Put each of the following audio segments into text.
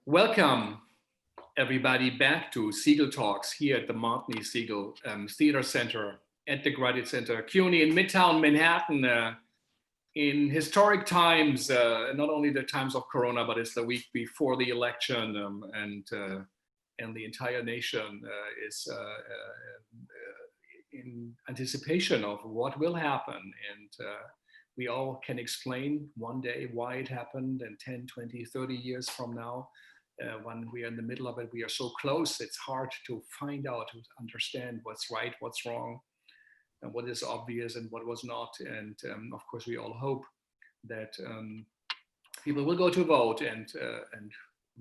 Welcome, everybody, back to Segal Talks here at the Martini Segal Theater Center at the Graduate Center, CUNY in Midtown Manhattan. In historic times, not only the times of Corona, but it's the week before the election, and the entire nation is in anticipation of what will happen. And we all can explain one day why it happened, and 10, 20, 30 years from now, when we are in the middle of it, we are so close, it's hard to find out, to understand what's right, what's wrong, and what is obvious and what was not. And of course, we all hope that people will go to vote and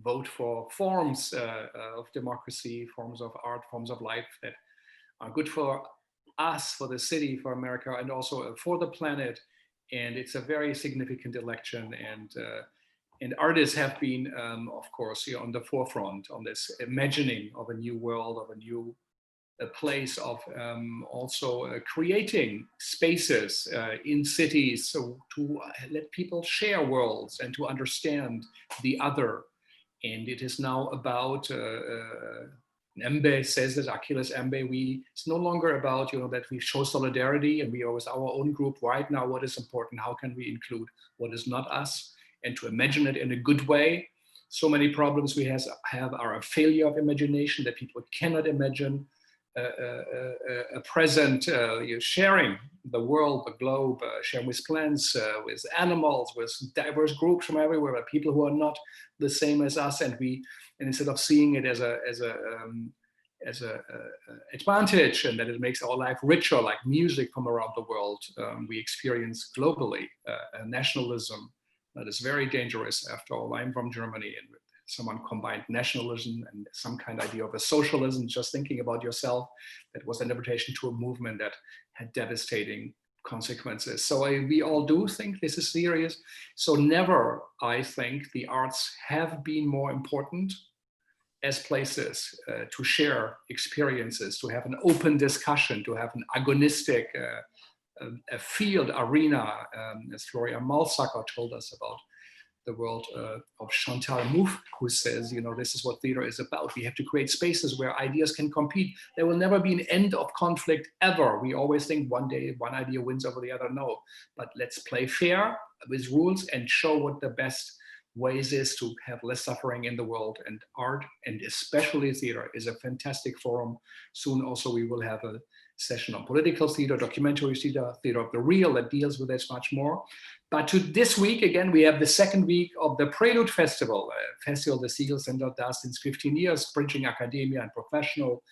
vote for forms of democracy, forms of art, forms of life that are good for us, for the city, for America, and also for the planet. And it's a very significant election, and artists have been, of course, on the forefront on this imagining of a new world, of a new place, of also creating spaces in cities, so to let people share worlds and to understand the other. And it is now about Mbe says that, Achilles Mbe, it's no longer about, that we show solidarity and we are with our own group right now. What is important? How can we include what is not us? And to imagine it in a good way. So many problems we have are a failure of imagination, that people cannot imagine a present sharing the world, the globe, sharing with plants, with animals, with diverse groups from everywhere, but people who are not the same as us. And instead of seeing it as a advantage, and that it makes our life richer, like music from around the world, we experience globally a nationalism that is very dangerous. After all, I'm from Germany, and someone combined nationalism and some kind of idea of a socialism, just thinking about yourself. That was an invitation to a movement that had devastating consequences. So we all do think this is serious. So never, I think, the arts have been more important as places to share experiences, to have an open discussion, to have an agonistic a field arena, as Florian Malsacker told us about the world of Chantal Mouffe, who says, this is what theater is about. We have to create spaces where ideas can compete. There will never be an end of conflict ever. We always think one day one idea wins over the other. No, but let's play fair with rules and show what the best ways is to have less suffering in the world. And art, and especially theater, is a fantastic forum. Soon also we will have a session on political theater, documentary theater, theater of the real, that deals with this much more. But this week, again, we have the second week of the Prelude Festival, a festival the Segal Center does since 15 years, bridging academia and professional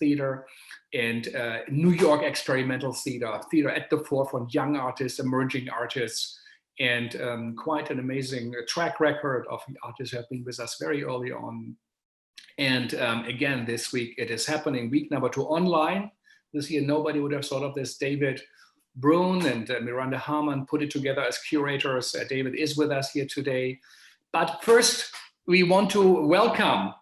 theater, and New York experimental theater, theater at the forefront, young artists, emerging artists, and quite an amazing track record of artists who have been with us very early on. And again, this week it is happening, week number 2 online. This year, nobody would have thought of this. David Brun and Miranda Harman put it together as curators. David is with us here today. But first, we want to welcome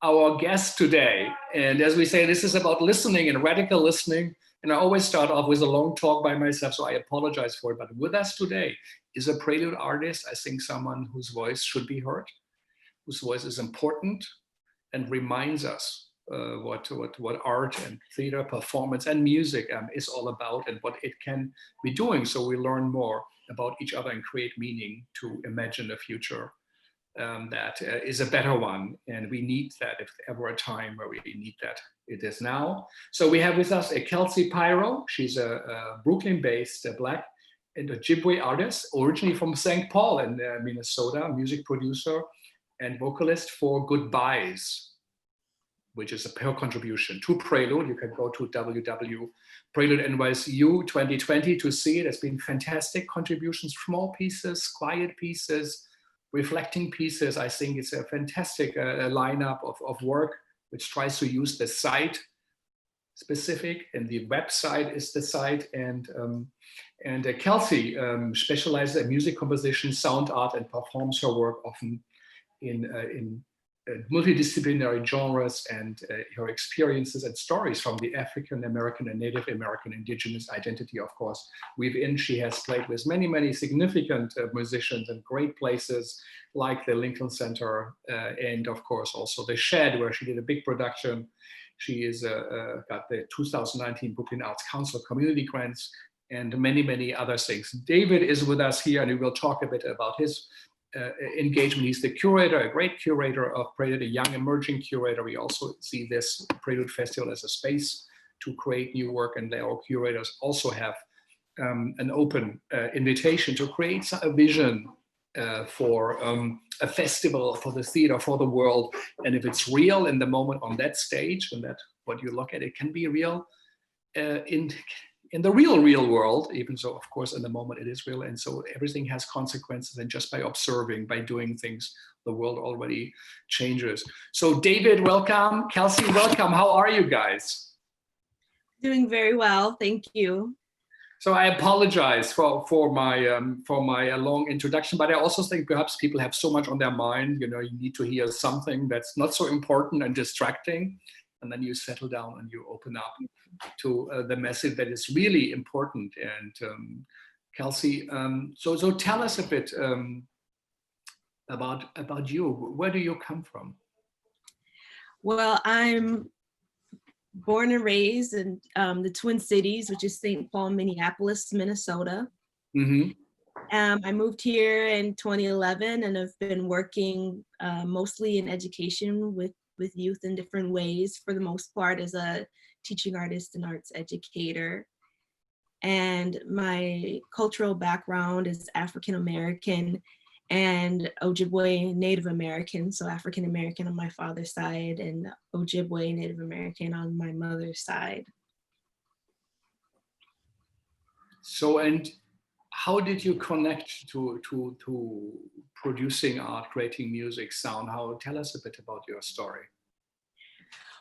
our guest today. And as we say, this is about listening and radical listening. And I always start off with a long talk by myself, so I apologize for it. But with us today is a prelude artist, I think someone whose voice should be heard, whose voice is important and reminds us what art and theater, performance and music is all about, and what it can be doing. So we learn more about each other and create meaning to imagine a future that is a better one. And we need that. If ever a time where we need that, it is now. So we have with us a Kelsey Pyro. She's a Brooklyn-based Black and Ojibwe artist, originally from St. Paul in Minnesota, music producer and vocalist for Goodbyes, which is her contribution to Prelude. You can go to www.prelude.nycu 2020 to see it. It's been fantastic contributions, small pieces, quiet pieces, reflecting pieces. I think it's a fantastic lineup of work, which tries to use the site specific, and the website is the site. And Kelsey specializes in music composition, sound art, and performs her work often in multidisciplinary genres and her experiences and stories from the African American and Native American indigenous identity, of course, within. She has played with many, many significant musicians in great places like the Lincoln Center and of course also the Shed, where she did a big production. She is got the 2019 Brooklyn Arts Council community grants and many, many other things. David is with us here and we will talk a bit about his engagement. He's the curator, a great curator of Prelude, a young emerging curator. We also see this Prelude Festival as a space to create new work, and our curators also have an open invitation to create a vision for a festival, for the theater, for the world. And if it's real in the moment on that stage, and that what you look at, it can be real in the real world, even so, of course, in the moment it is real. And so everything has consequences, and just by observing, by doing things, the world already changes. So David, welcome. Kelsey, welcome. How are you guys? Doing very well, thank you. So I apologize for my long introduction, but I also think perhaps people have so much on their mind, you need to hear something that's not so important and distracting, and then you settle down and you open up to the message that is really important. And Kelsey, so tell us a bit about you. Where do you come from? Well, I'm born and raised in the Twin Cities, which is St. Paul, Minneapolis, Minnesota. Mm-hmm. I moved here in 2011 and have been working mostly in education with youth in different ways, for the most part as a teaching artist and arts educator. And my cultural background is African American and Ojibwe Native American, so African American on my father's side and Ojibwe Native American on my mother's side. So, and how did you connect to producing art, creating music, sound? Tell us a bit about your story.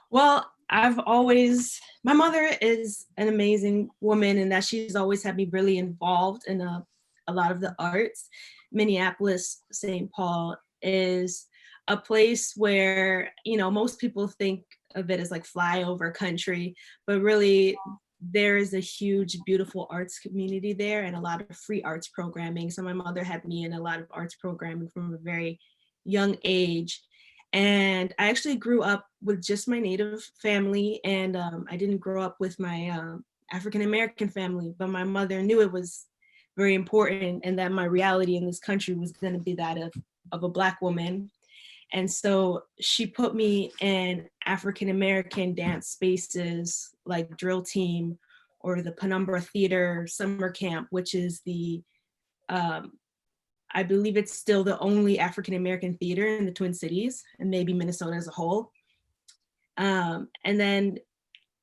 Well, my mother is an amazing woman in that she's always had me really involved in a lot of the arts. Minneapolis, St. Paul is a place where, most people think of it as like flyover country, but really there is a huge, beautiful arts community there and a lot of free arts programming. So my mother had me in a lot of arts programming from a very young age. And I actually grew up with just my Native family, and I didn't grow up with my African-American family, but my mother knew it was very important and that my reality in this country was going to be that of a Black woman. And so she put me in African-American dance spaces like Drill Team or the Penumbra Theater Summer Camp, which is I believe it's still the only African-American theater in the Twin Cities and maybe Minnesota as a whole. And then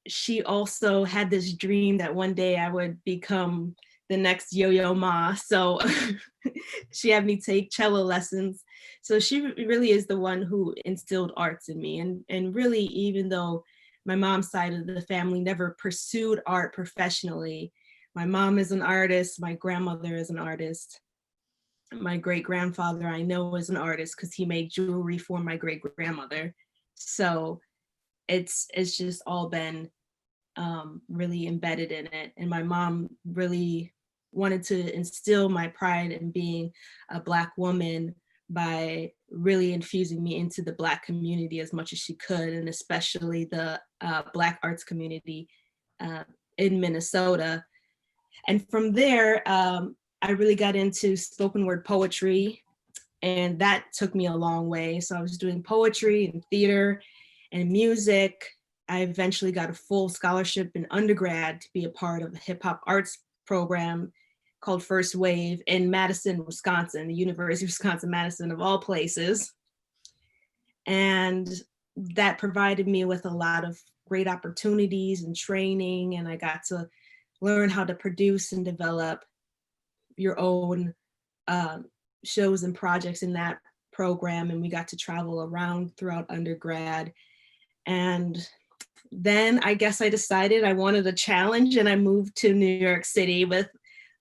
she also had this dream that one day I would become the next Yo-Yo Ma. So she had me take cello lessons. So she really is the one who instilled arts in me. And really, even though my mom's side of the family never pursued art professionally, my mom is an artist, my grandmother is an artist. My great-grandfather I know is an artist because he made jewelry for my great-grandmother. So it's just all been really embedded in it. And my mom really wanted to instill my pride in being a Black woman by really infusing me into the Black community as much as she could, and especially the Black arts community in Minnesota. And from there, I really got into spoken word poetry, and that took me a long way. So I was doing poetry and theater and music. I eventually got a full scholarship in undergrad to be a part of a hip hop arts program called First Wave in Madison, Wisconsin, the University of Wisconsin-Madison of all places. And that provided me with a lot of great opportunities and training, and I got to learn how to produce and develop your own shows and projects in that program. And we got to travel around throughout undergrad. And then I guess I decided I wanted a challenge, and I moved to New York City with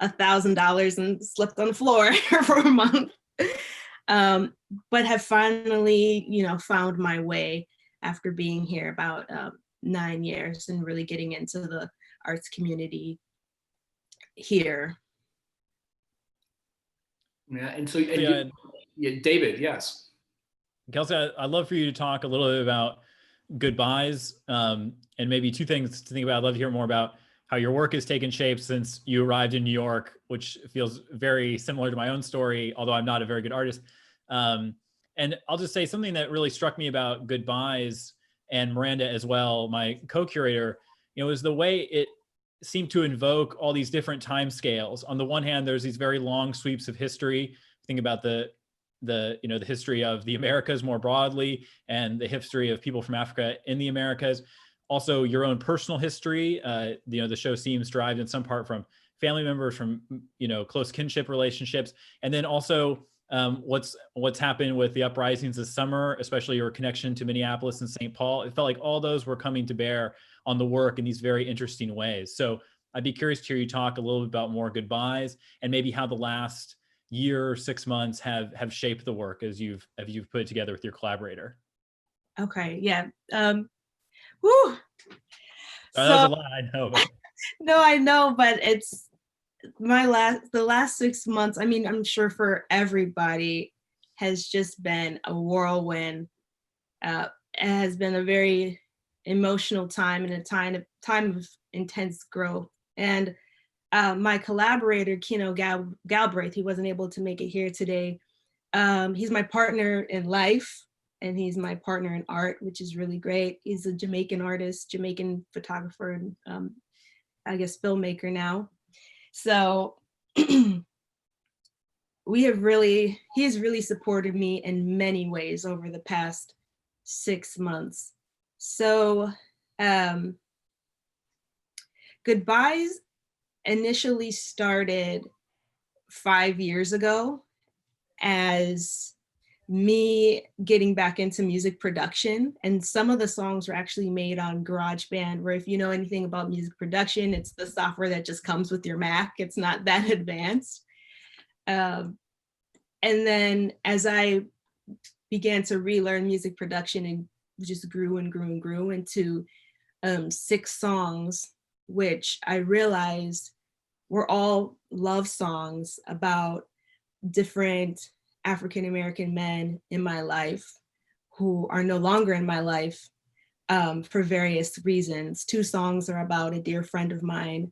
$1,000 and slept on the floor for a month. but have finally, found my way after being here about 9 years and really getting into the arts community here. Yeah, and so David, yes. Kelsey, I'd love for you to talk a little bit about goodbyes, and maybe two things to think about. I'd love to hear more about how your work has taken shape since you arrived in New York, which feels very similar to my own story, although I'm not a very good artist. And I'll just say something that really struck me about goodbyes, and Miranda as well, my co-curator, is the way it seemed to invoke all these different time scales. On the one hand, there's these very long sweeps of history. Think about the history of the Americas more broadly, and the history of people from Africa in the Americas. Also, your own personal history. The show seems derived in some part from family members, from close kinship relationships, and then also what's happened with the uprisings this summer, especially your connection to Minneapolis and St. Paul. It felt like all those were coming to bear on the work in these very interesting ways. So I'd be curious to hear you talk a little bit about more goodbyes, and maybe how the last year, 6 months have shaped the work as you've put it together with your collaborator. Okay, yeah. Whew. That was a lot, I know. No, I know, but it's the last 6 months, I mean, I'm sure for everybody, has just been a whirlwind. It has been a very emotional time, and a time of intense growth. And my collaborator, Kino Galbraith, he wasn't able to make it here today. He's my partner in life, and he's my partner in art, which is really great. He's a Jamaican artist, Jamaican photographer, and I guess filmmaker now. So he has really supported me in many ways over the past 6 months. So goodbyes initially started 5 years ago as me getting back into music production. And some of the songs were actually made on GarageBand, where if you know anything about music production, it's the software that just comes with your Mac. It's not that advanced. And then as I began to relearn music production, and just grew and grew and grew into 6 songs, which I realized were all love songs about different African-American men in my life who are no longer in my life for various reasons. 2 songs are about a dear friend of mine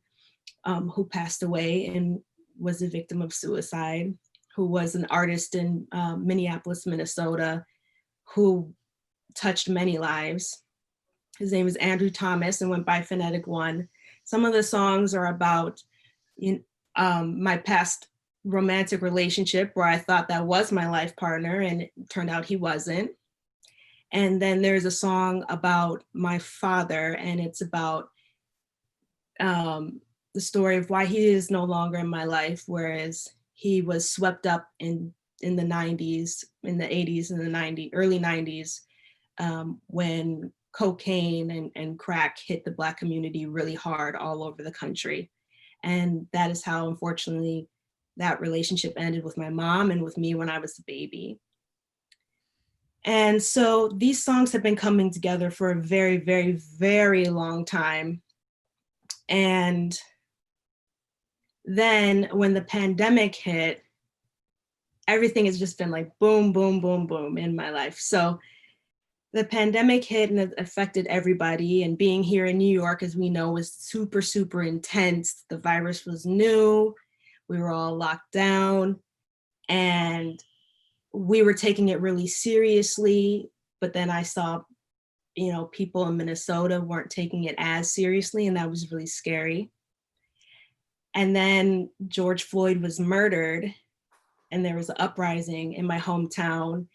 who passed away and was a victim of suicide, who was an artist in Minneapolis, Minnesota, who touched many lives. His name is Andrew Thomas and went by Phonetic One. Some of the songs are about my past romantic relationship, where I thought that was my life partner, and it turned out he wasn't. And then there's a song about my father, and it's about the story of why he is no longer in my life, whereas he was swept up in the 90s, in the 80s and the 90s, early 90s, when cocaine and crack hit the Black community really hard all over the country. And that is how, unfortunately, that relationship ended with my mom and with me when I was a baby. And so these songs have been coming together for a very, very, very long time. And then when the pandemic hit, everything has just been like boom, boom, boom, boom in my life. So the pandemic hit and it affected everybody. And being here in New York, as we know, was super, super intense. The virus was new. We were all locked down, and we were taking it really seriously. But then I saw, people in Minnesota weren't taking it as seriously, and that was really scary. And then George Floyd was murdered, and there was an uprising in my hometown,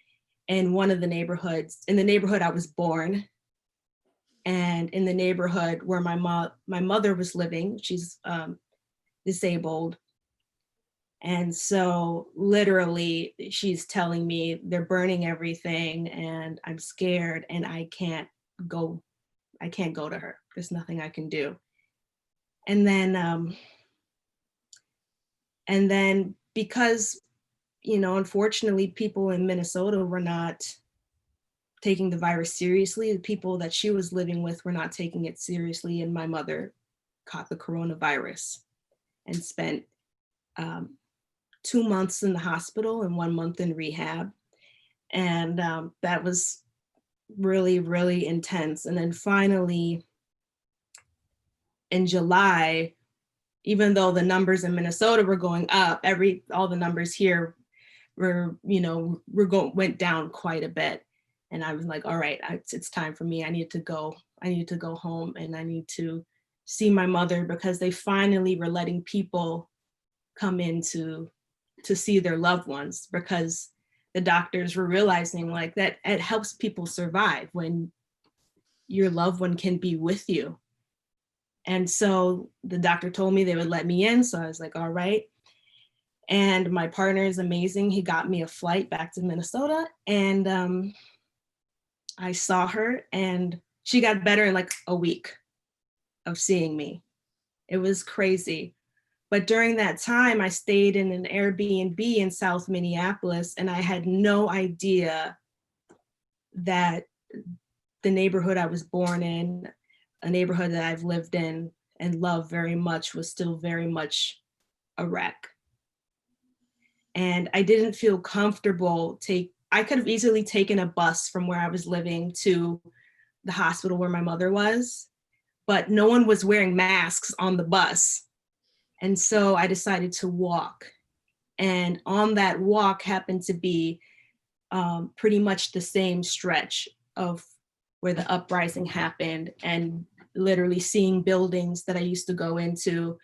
in one of the neighborhoods, in the neighborhood I was born, and in the neighborhood where my mother was living. She's disabled. And so literally she's telling me they're burning everything and I'm scared and I can't go to her. There's nothing I can do. And then because, you know, unfortunately, people in Minnesota were not taking the virus seriously. The people that she was living with were not taking it seriously. And my mother caught the coronavirus and spent 2 months in the hospital and 1 month in rehab. And that was really, really intense. And then finally, in July, even though the numbers in Minnesota were going up, all the numbers here were, you know, went down quite a bit. And I was like, all right, it's time for me. I need to go home, and I need to see my mother, because they finally were letting people come in to see their loved ones, because the doctors were realizing like that it helps people survive when your loved one can be with you. And so the doctor told me they would let me in. So I was like, all right. And my partner is amazing. He got me a flight back to Minnesota, and I saw her, and she got better in like a week of seeing me. It was crazy. But during that time, I stayed in an Airbnb in South Minneapolis, and I had no idea that the neighborhood I was born in, a neighborhood that I've lived in and love very much, was still very much a wreck. And I didn't feel comfortable I could have easily taken a bus from where I was living to the hospital where my mother was, but no one was wearing masks on the bus. And so I decided to walk. And on that walk happened to be pretty much the same stretch of where the uprising happened, and literally seeing buildings that I used to go into,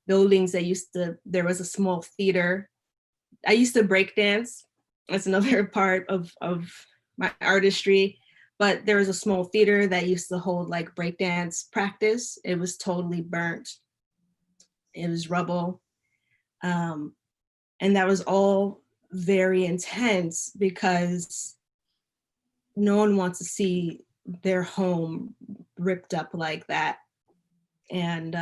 buildings there was a small theater. I used to break dance. That's another part of my artistry. But there was a small theater that used to hold like breakdance practice. It was totally burnt. It was rubble. And that was all very intense, because no one wants to see their home ripped up like that. And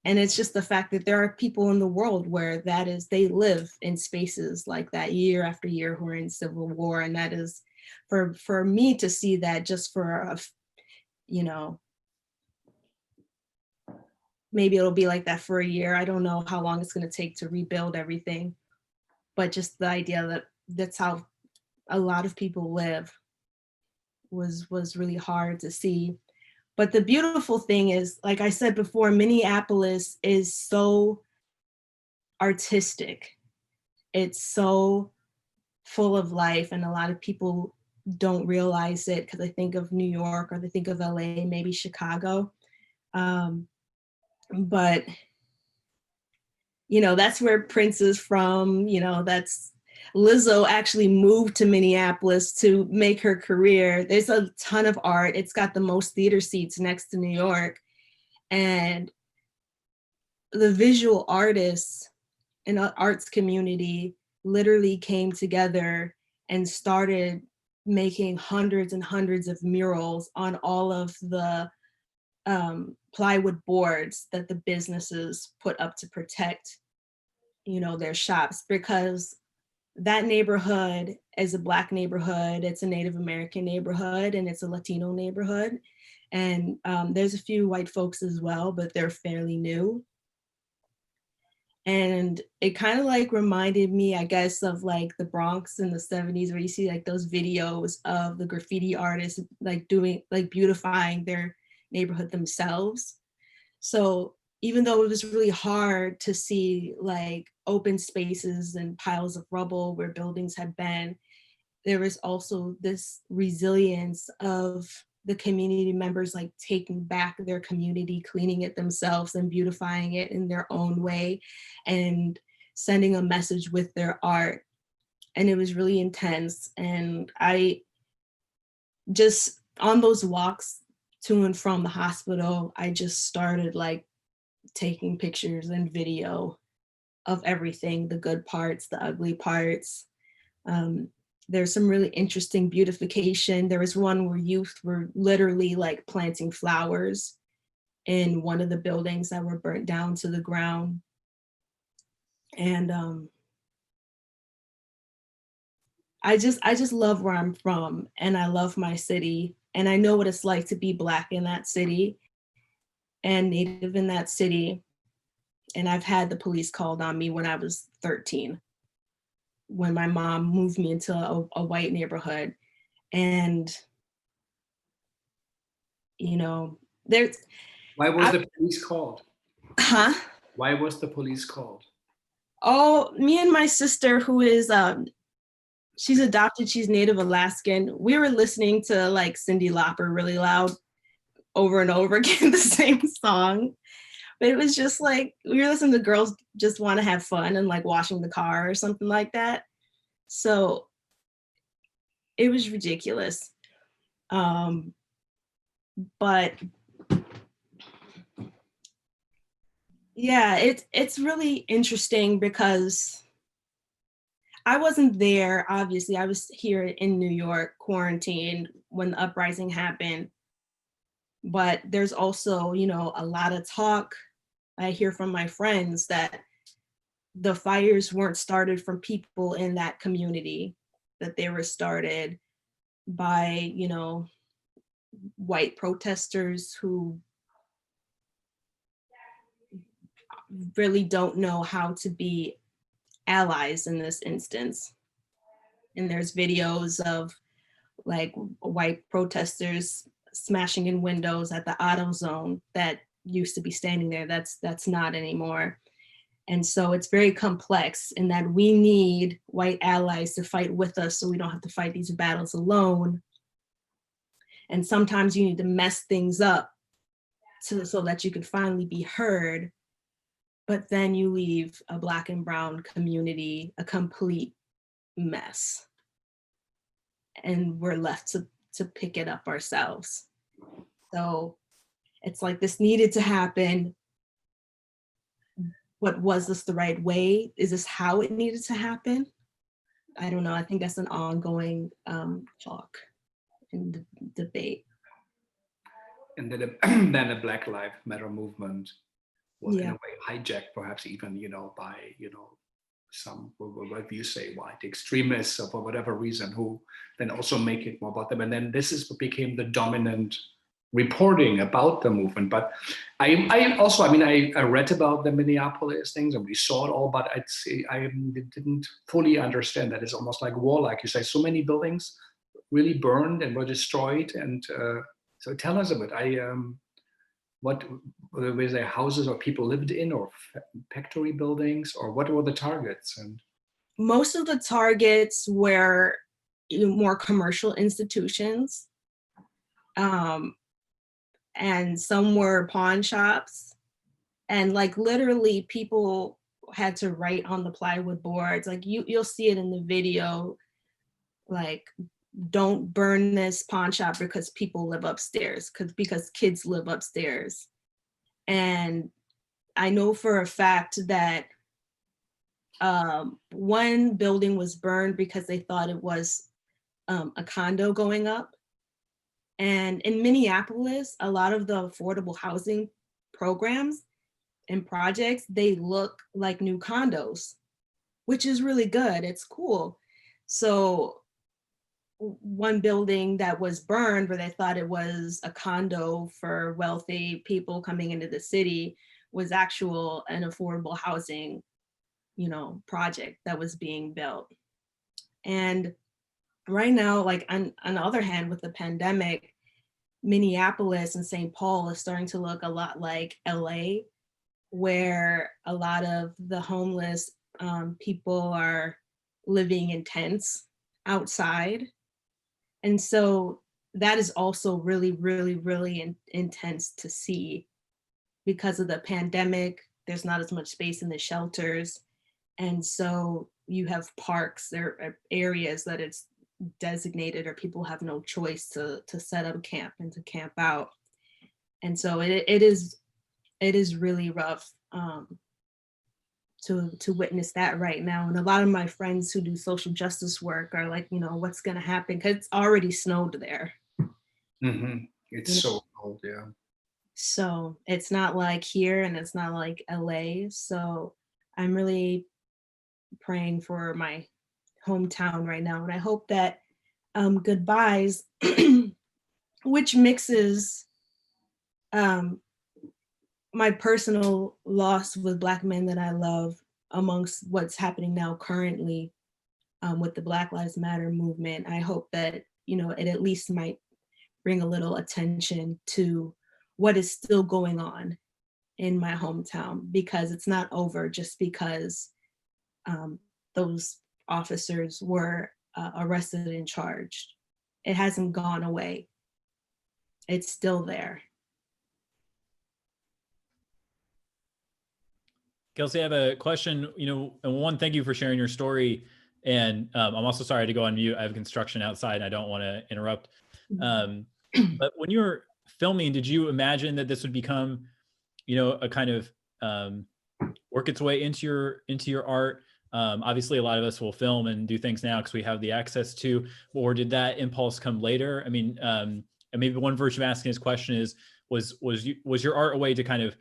it's just the fact that there are people in the world where they live in spaces like that year after year, who are in civil war. And that is, for me to see that just for maybe it'll be like that for a year. I don't know how long it's going to take to rebuild everything, but just the idea that that's how a lot of people live was really hard to see. But the beautiful thing is, like I said before, Minneapolis is so artistic. It's so full of life, and a lot of people don't realize it, because I think of New York, or they think of LA, maybe Chicago. But, you know, that's where Prince is from. You know, that's Lizzo actually moved to Minneapolis to make her career. There's a ton of art. It's got the most theater seats next to New York. And the visual artists in the arts community literally came together and started making hundreds and hundreds of murals on all of the plywood boards that the businesses put up to protect, you know, their shops, because that neighborhood is a Black neighborhood, it's a Native American neighborhood, and it's a Latino neighborhood. And there's a few white folks as well, but they're fairly new. And it kind of like reminded me, I guess, of like the Bronx in the 70s, where you see like those videos of the graffiti artists like doing, like beautifying their neighborhood themselves. So even though it was really hard to see like open spaces and piles of rubble where buildings had been, there was also this resilience of the community members like taking back their community, cleaning it themselves and beautifying it in their own way, and sending a message with their art. And it was really intense. And I just, on those walks to and from the hospital, I just started like taking pictures and video of everything, the good parts, the ugly parts. There's some really interesting beautification. There was one where youth were literally like planting flowers in one of the buildings that were burnt down to the ground. And I just love where I'm from, and I love my city, and I know what it's like to be Black in that city and Native in that city. And I've had the police called on me when I was 13, when my mom moved me into a white neighborhood. And, you know, there's, Why was the police called? huh? Why was the police called? Oh, me and my sister, who is, she's adopted, she's Native Alaskan. We were listening to like Cyndi Lauper really loud over and over again, the same song. But it was just like, we were listening to Girls Just Want to Have Fun and like washing the car or something like that. So it was ridiculous. But yeah, it's really interesting because I wasn't there, obviously. I was here in New York, quarantined when the uprising happened. But there's also, you know, a lot of talk I hear from my friends that the fires weren't started from people in that community, that they were started by, you know, white protesters who really don't know how to be allies in this instance. And there's videos of like white protesters smashing in windows at the AutoZone that used to be standing there. That's not anymore. And so it's very complex in that we need white allies to fight with us so we don't have to fight these battles alone. And sometimes you need to mess things up so that you can finally be heard. But then you leave a Black and brown community a complete mess. And we're left to pick it up ourselves. So it's like this needed to happen. But was this the right way? Is this how it needed to happen? I don't know. I think that's an ongoing talk and debate. And then then the Black Lives Matter movement was in a way hijacked, perhaps even, you know, by, you know, some, what you say, white extremists or for whatever reason, who then also make it more about them. And then this is what became the dominant reporting about the movement. But I also, I mean, I read about the Minneapolis things and we saw it all, but I'd say I didn't fully understand that. It's almost like war, like you say, so many buildings really burned and were destroyed. And so tell us a bit, what were there houses or people lived in, or factory buildings, or what were the targets? And most of the targets were more commercial institutions, and some were pawn shops, and like literally people had to write on the plywood boards. Like you'll see it in the video, like, don't burn this pawn shop because people live upstairs, because kids live upstairs. And I know for a fact that one building was burned because they thought it was a condo going up. And in Minneapolis, a lot of the affordable housing programs and projects, they look like new condos, which is really good. It's cool. So one building that was burned where they thought it was a condo for wealthy people coming into the city was actual an affordable housing, you know, project that was being built. And right now, like on the other hand, with the pandemic, Minneapolis and St. Paul is starting to look a lot like LA, where a lot of the homeless people are living in tents outside. And so that is also really, really, really intense to see. Because of the pandemic, there's not as much space in the shelters. And so you have parks, there are areas that it's designated or people have no choice to set up camp and to camp out. And so it is really rough to witness that right now. And a lot of my friends who do social justice work are like, you know, what's gonna happen? Because it's already snowed there. mm-hmm. It's so cold, yeah. So it's not like here and it's not like LA. So I'm really praying for my hometown right now. And I hope that Goodbyes, which mixes my personal loss with Black men that I love amongst what's happening now currently with the Black Lives Matter movement. I hope that, you know, it at least might bring a little attention to what is still going on in my hometown, because it's not over just because those officers were arrested and charged. It hasn't gone away. It's still there. Kelsey, I have a question. You know, and one, thank you for sharing your story. And I'm also sorry to go on mute. I have construction outside and I don't want to interrupt. But when you were filming, did you imagine that this would become, you know, a kind of work its way into your art? Obviously, a lot of us will film and do things now because we have the access to, or did that impulse come later? I mean, and maybe one version of asking this question is, was your art a way to kind of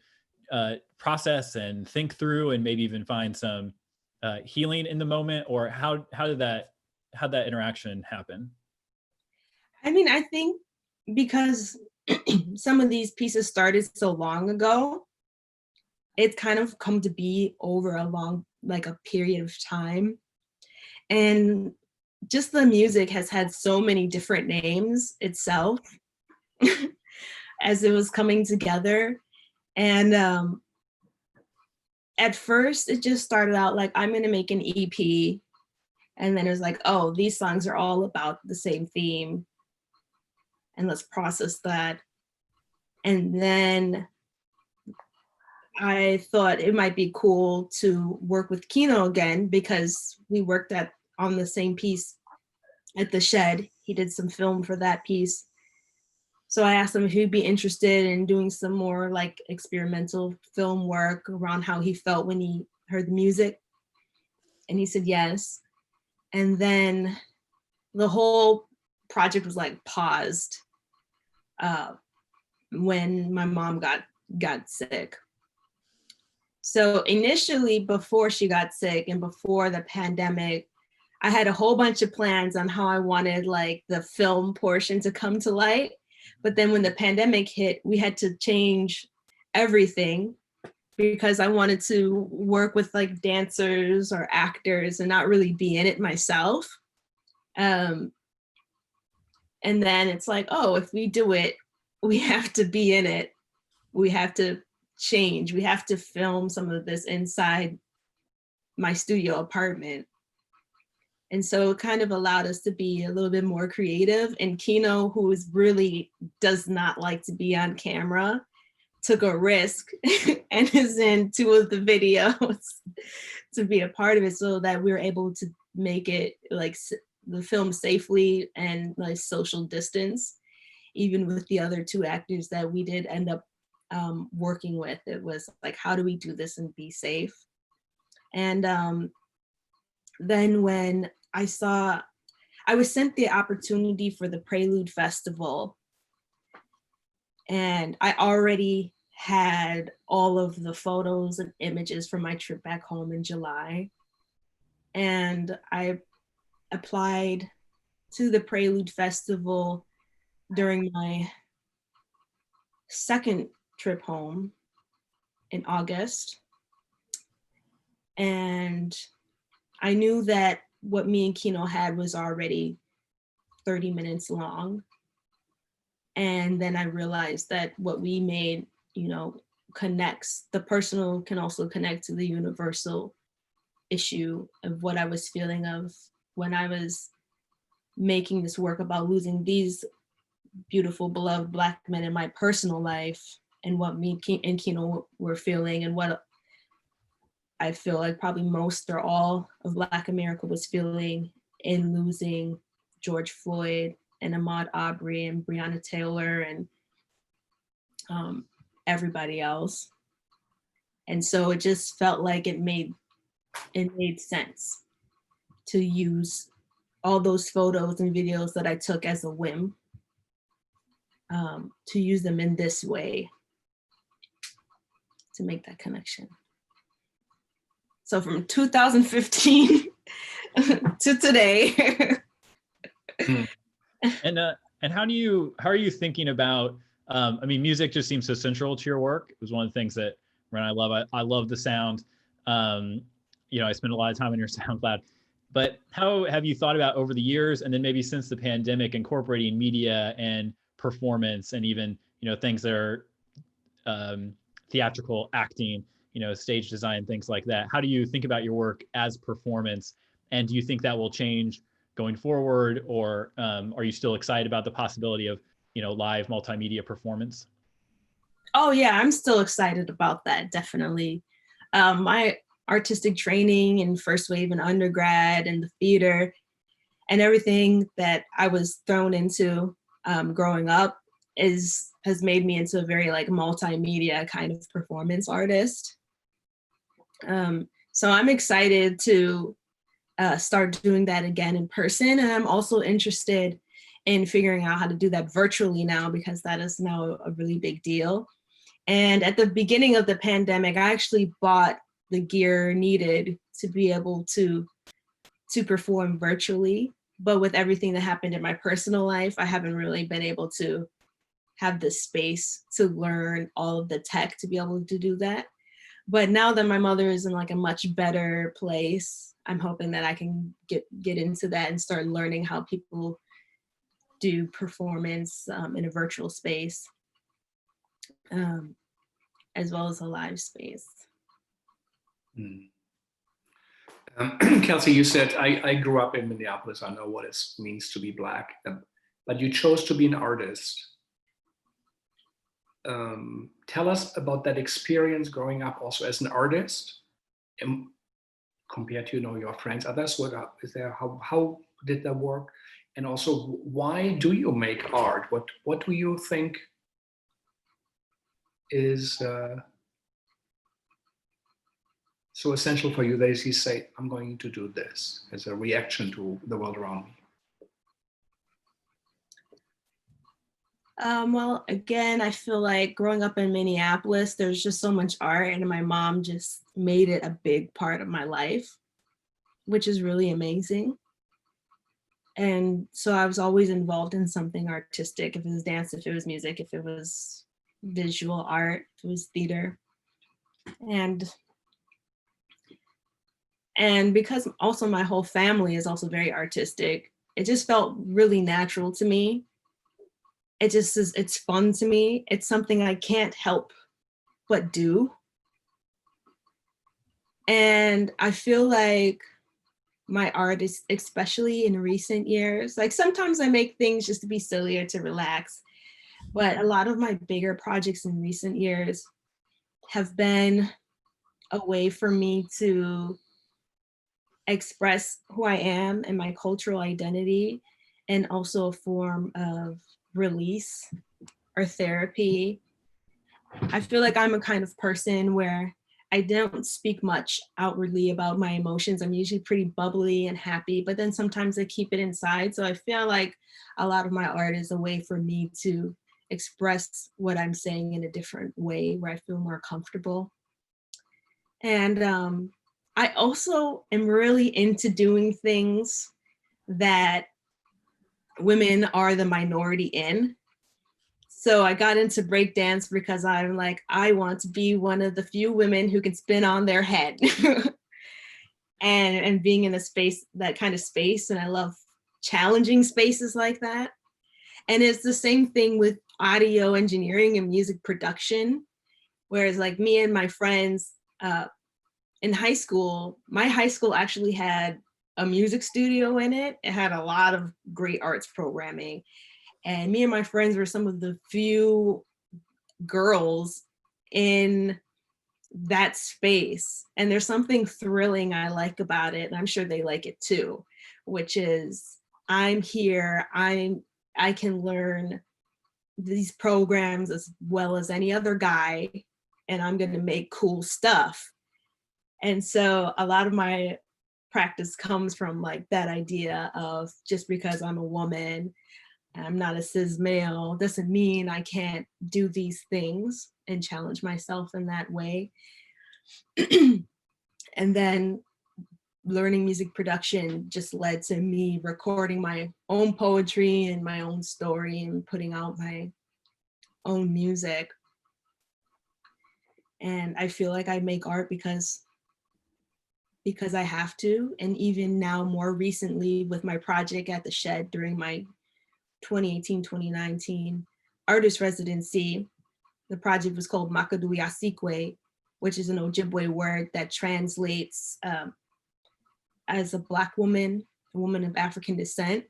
process and think through and maybe even find some healing in the moment, or how did that interaction happen? I mean, I think because some of these pieces started so long ago, it's kind of come to be over a long, like a period of time. And just the music has had so many different names itself as it was coming together. And at first it just started out like, I'm gonna make an EP. And then it was like, oh, these songs are all about the same theme. And let's process that. And then I thought it might be cool to work with Kino again, because we worked on the same piece at the Shed. He did some film for that piece. So I asked him if he'd be interested in doing some more like experimental film work around how he felt when he heard the music. And he said yes. And then the whole project was like paused when my mom got sick. So initially, before she got sick and before the pandemic, I had a whole bunch of plans on how I wanted like the film portion to come to light. But then when the pandemic hit, we had to change everything because I wanted to work with like dancers or actors and not really be in it myself. And then it's like, oh, if we do it, we have to be in it. We have to change. We have to film some of this inside my studio apartment. And so it kind of allowed us to be a little bit more creative. And Kino, who really does not like to be on camera, took a risk and is in 2 of the videos to be a part of it, so that we were able to make it like the film safely and like social distance. Even with the other 2 actors that we did end up working with, it was like, how do we do this and be safe? And then when I was sent the opportunity for the Prelude Festival, and I already had all of the photos and images from my trip back home in July. And I applied to the Prelude Festival during my 2nd trip home in August. And I knew that what me and Kino had was already 30 minutes long. And then I realized that what we made, you know, connects. The personal can also connect to the universal issue of what I was feeling of when I was making this work about losing these beautiful, beloved Black men in my personal life, and what me and Kino were feeling, and what I feel like probably most or all of Black America was feeling in losing George Floyd and Ahmaud Arbery and Breonna Taylor and everybody else. And so it just felt like it made sense to use all those photos and videos that I took as a whim, to use them in this way to make that connection. So from 2015 to today. And how are you thinking about, I mean, music just seems so central to your work. It was one of the things that, Ren, I love the sound. You know, I spend a lot of time on your SoundCloud, but how have you thought about over the years, and then maybe since the pandemic, incorporating media and performance and even, you know, things that are theatrical acting, you know, stage design, things like that. How do you think about your work as performance? And do you think that will change going forward, or are you still excited about the possibility of, you know, live multimedia performance? Oh yeah, I'm still excited about that, definitely. My artistic training in first wave and undergrad and the theater and everything that I was thrown into growing up has made me into a very like multimedia kind of performance artist. So I'm excited to start doing that again in person. And I'm also interested in figuring out how to do that virtually now, because that is now a really big deal. And at the beginning of the pandemic, I actually bought the gear needed to be able to perform virtually. But with everything that happened in my personal life, I haven't really been able to have the space to learn all of the tech to be able to do that. But now that my mother is in like a much better place, I'm hoping that I can get into that and start learning how people do performance in a virtual space, as well as a live space. Kelsey, you said, I grew up in Minneapolis. I know what it means to be Black, but you chose to be an artist. Tell us about that experience growing up also as an artist, and compared to, you know, your friends, others. How did that work? And also, why do you make art? What do you think is so essential for you that you say, I'm going to do this as a reaction to the world around me? Well, again, I feel like growing up in Minneapolis, there's just so much art, and my mom just made it a big part of my life, which is really amazing. And so I was always involved in something artistic, if it was dance, if it was music, if it was visual art, if it was theater. And because also my whole family is also very artistic, it just felt really natural to me. It just is, it's fun to me. It's something I can't help but do. And I feel like my art is, especially in recent years, like sometimes I make things just to be silly or to relax, but a lot of my bigger projects in recent years have been a way for me to express who I am and my cultural identity, and also a form of release or therapy. I feel like I'm a kind of person where I don't speak much outwardly about my emotions. I'm usually pretty bubbly and happy, but then sometimes I keep it inside. So I feel like a lot of my art is a way for me to express what I'm saying in a different way where I feel more comfortable. And I also am really into doing things that women are the minority in. So I got into breakdance because I'm like, I want to be one of the few women who can spin on their head and being in a space, that kind of space. And I love challenging spaces like that. And it's the same thing with audio engineering and music production. Whereas like me and my friends in high school, my high school actually had a music studio in it. It had a lot of great arts programming. And me and my friends were some of the few girls in that space. And there's something thrilling I like about it, and I'm sure they like it too, which is I'm here, I can learn these programs as well as any other guy, and I'm gonna make cool stuff. And so a lot of my practice comes from like that idea of just because I'm a woman, I'm not a cis male, doesn't mean I can't do these things and challenge myself in that way. And then learning music production just led to me recording my own poetry and my own story and putting out my own music. And I feel like I make art because I have to. And even now, more recently with my project at the Shed during my 2018-2019 artist residency, the project was called Makadu Yasikwe, which is an Ojibwe word that translates as a Black woman, a woman of African descent.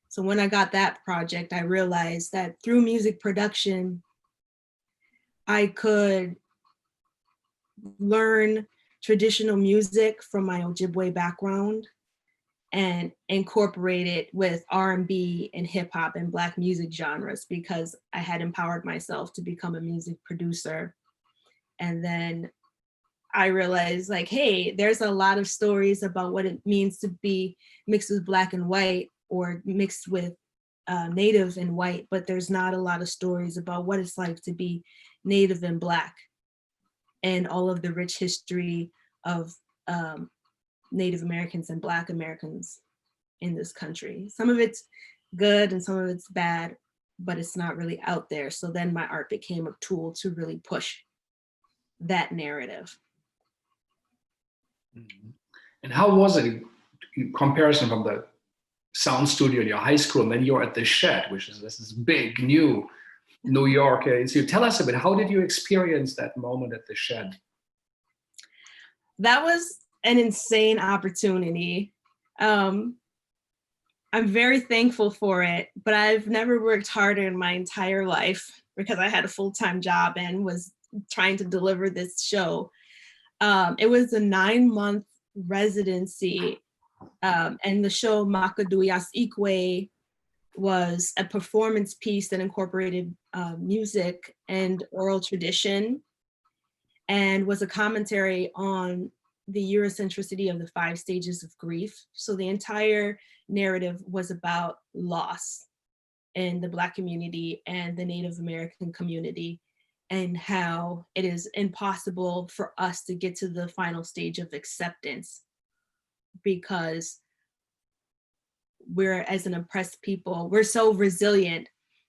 So when I got that project, I realized that through music production, I could learn traditional music from my Ojibwe background and incorporate it with R&B and hip hop and Black music genres, because I had empowered myself to become a music producer. And then I realized, like, hey, there's a lot of stories about what it means to be mixed with Black and white, or mixed with Native and white, but there's not a lot of stories about what it's like to be Native and Black, and all of the rich history of Native Americans and Black Americans in this country. Some of it's good and some of it's bad, but it's not really out there. So then my art became a tool to really push that narrative. And how was it in comparison from the sound studio in your high school, and then you're at the Shed, which is this big new New York? So tell us a bit, how did you experience that moment at the Shed? That was an insane opportunity. I'm very thankful for it, but I've never worked harder in my entire life, because I had a full-time job and was trying to deliver this show. It was a 9-month residency, and the show Makadu Yasikwe was a performance piece that incorporated music and oral tradition, and was a commentary on the Eurocentricity of the 5 stages of grief. So the entire narrative was about loss in the Black community and the Native American community, and how it is impossible for us to get to the final stage of acceptance, because we're, as an oppressed people, we're so resilient,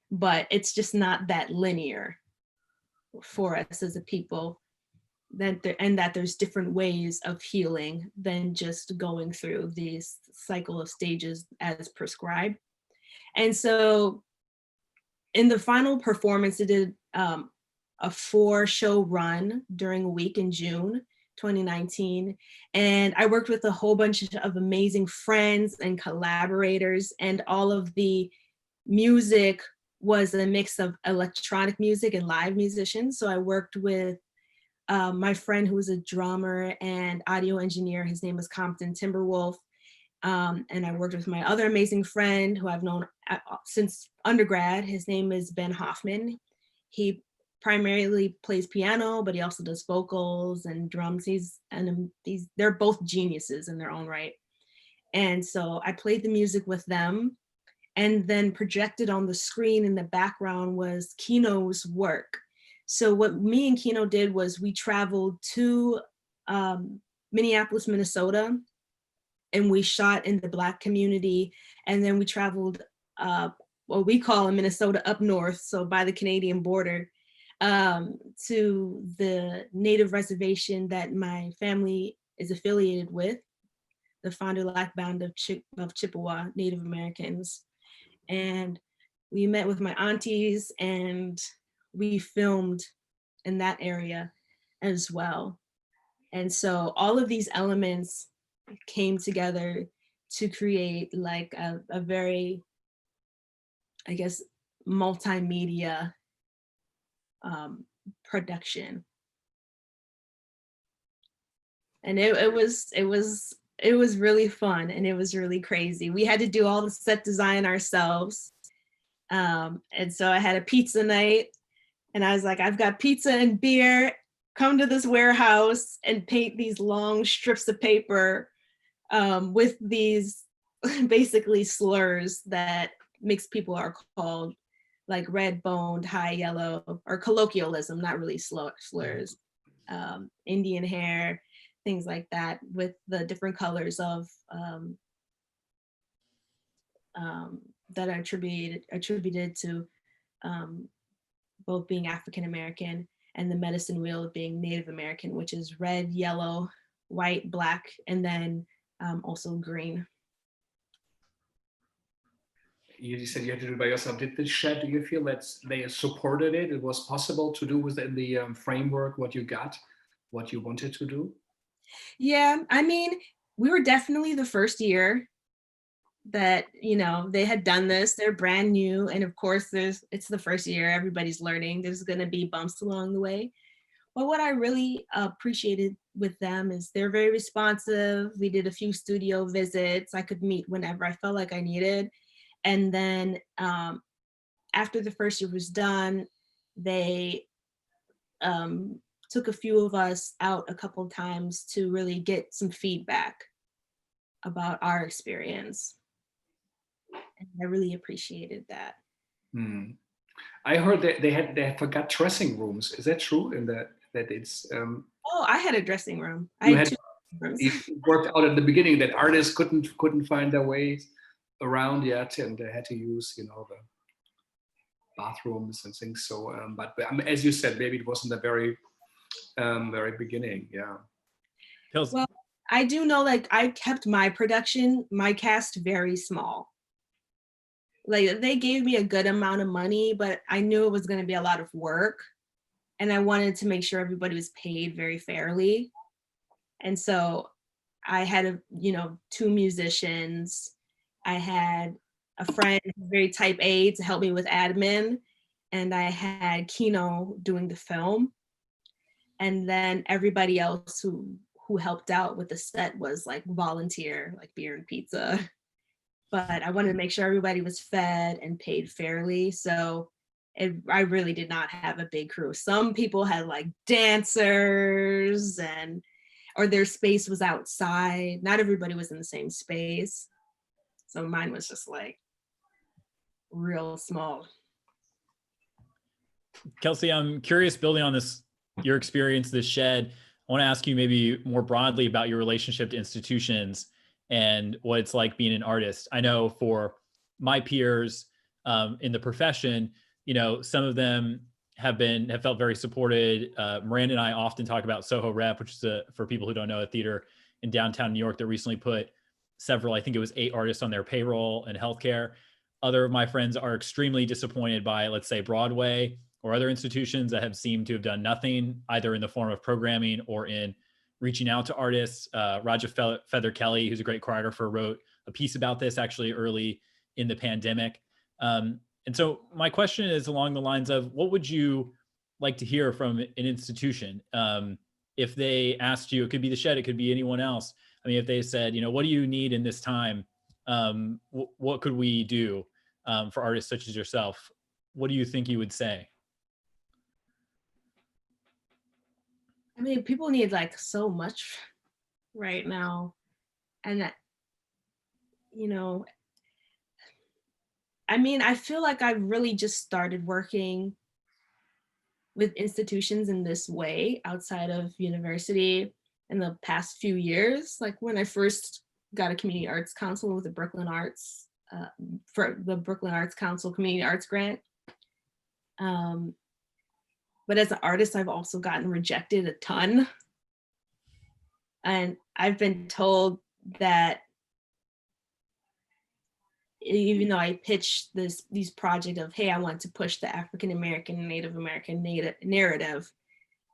but it's just not that linear for us as a people, that there's different ways of healing than just going through these cycle of stages as prescribed. And so in the final performance, it did a 4-show run during a week in June 2019. And I worked with a whole bunch of amazing friends and collaborators, and all of the music was a mix of electronic music and live musicians. So I worked with my friend who was a drummer and audio engineer. His name was Compton Timberwolf. And I worked with my other amazing friend who I've known since undergrad. His name is Ben Hoffman. He primarily plays piano, but he also does vocals and drums. They're both geniuses in their own right. And so I played the music with them, and then projected on the screen in the background was Kino's work. So what me and Kino did was we traveled to Minneapolis, Minnesota, and we shot in the Black community. And then we traveled what we call in Minnesota up north, so by the Canadian border, to the Native reservation that my family is affiliated with, the Fond du Lac Band of Chippewa Native Americans. And we met with my aunties and we filmed in that area as well. And so all of these elements came together to create like a very, I guess, multimedia production. And it was really fun, and it was really crazy. We had to do all the set design ourselves. And so I had a pizza night, and I was like, I've got pizza and beer, come to this warehouse and paint these long strips of paper with these basically slurs that mixed people are called, like red boned, high yellow, or colloquialism, not really slurs, Indian hair, things like that with the different colors of that are attributed to both being African American and the medicine wheel being Native American, which is red, yellow, white, black, and then also green. You said you had to do it by yourself. Did this shed, do you feel that they supported it? It was possible to do within the framework what you got, what you wanted to do? Yeah, I mean, we were definitely the first year that, you know, they had done this. They're brand new. And of course, it's the first year, everybody's learning. There's going to be bumps along the way. But what I really appreciated with them is they're very responsive. We did a few studio visits. I could meet whenever I felt like I needed. And then after the first year was done, they took a few of us out a couple of times to really get some feedback about our experience. And I really appreciated that. I heard that they forgot dressing rooms. Is that true? In that it's Oh, I had a dressing room. You worked out at the beginning that artists couldn't find their ways around yet, and they had to use, you know, the bathrooms and things. So, but as you said, maybe it wasn't the very beginning. Yeah. Well, I do know, like, I kept my cast very small. Like, they gave me a good amount of money, but I knew it was going to be a lot of work. And I wanted to make sure everybody was paid very fairly. And so I had, 2 musicians. I had a friend, very type A, to help me with admin. And I had Kino doing the film. And then everybody else who helped out with the set was like volunteer, like beer and pizza. But I wanted to make sure everybody was fed and paid fairly. So I really did not have a big crew. Some people had like dancers or their space was outside. Not everybody was in the same space. So mine was just like real small. Kelsey, I'm curious, building on this, your experience, this shed, I want to ask you maybe more broadly about your relationship to institutions and what it's like being an artist. I know for my peers in the profession, some of them have felt very supported. Miranda and I often talk about Soho Rep, which is for people who don't know, a theater in downtown New York that recently put several, I think it was 8 artists on their payroll and healthcare. Other of my friends are extremely disappointed by, let's say, Broadway or other institutions that have seemed to have done nothing, either in the form of programming or in reaching out to artists. Raja Feather Kelly, who's a great choreographer, wrote a piece about this actually early in the pandemic. And so my question is along the lines of, what would you like to hear from an institution? If they asked you, it could be the Shed, it could be anyone else. I mean, if they said, what do you need in this time? What could we do for artists such as yourself? What do you think you would say? I mean, people need like so much right now. And, I mean, I feel like I've really just started working with institutions in this way outside of university in the past few years. Like when I first got a community arts council with the Brooklyn Arts, for the Brooklyn Arts Council Community Arts Grant. But as an artist, I've also gotten rejected a ton. And I've been told that even though I pitched these project of, hey, I want to push the African American, Native American narrative,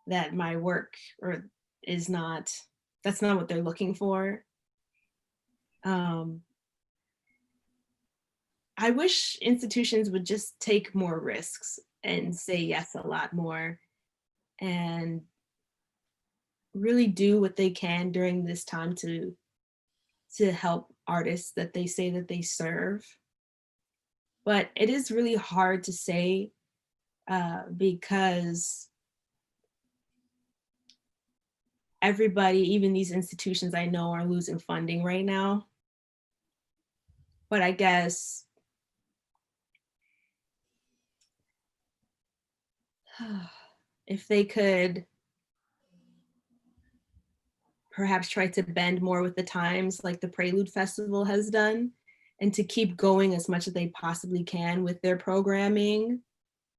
that my work that's not what they're looking for. I wish institutions would just take more risks and say yes a lot more and really do what they can during this time to help artists that they say that they serve. But it is really hard to say because everybody, even these institutions I know, are losing funding right now. But I guess if they could perhaps try to bend more with the times, like the Prelude Festival has done, and to keep going as much as they possibly can with their programming,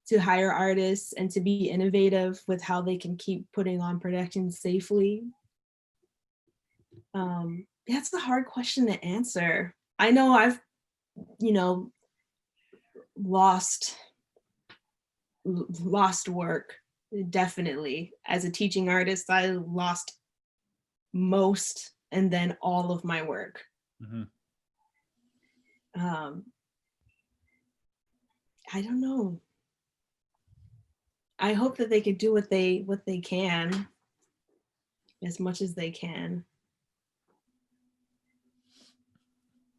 to hire artists and to be innovative with how they can keep putting on productions safely. That's a hard question to answer. I know I've, lost work, definitely. As a teaching artist, I lost most and then all of my work. Mm-hmm. I don't know. I hope that they could do what they can, as much as they can.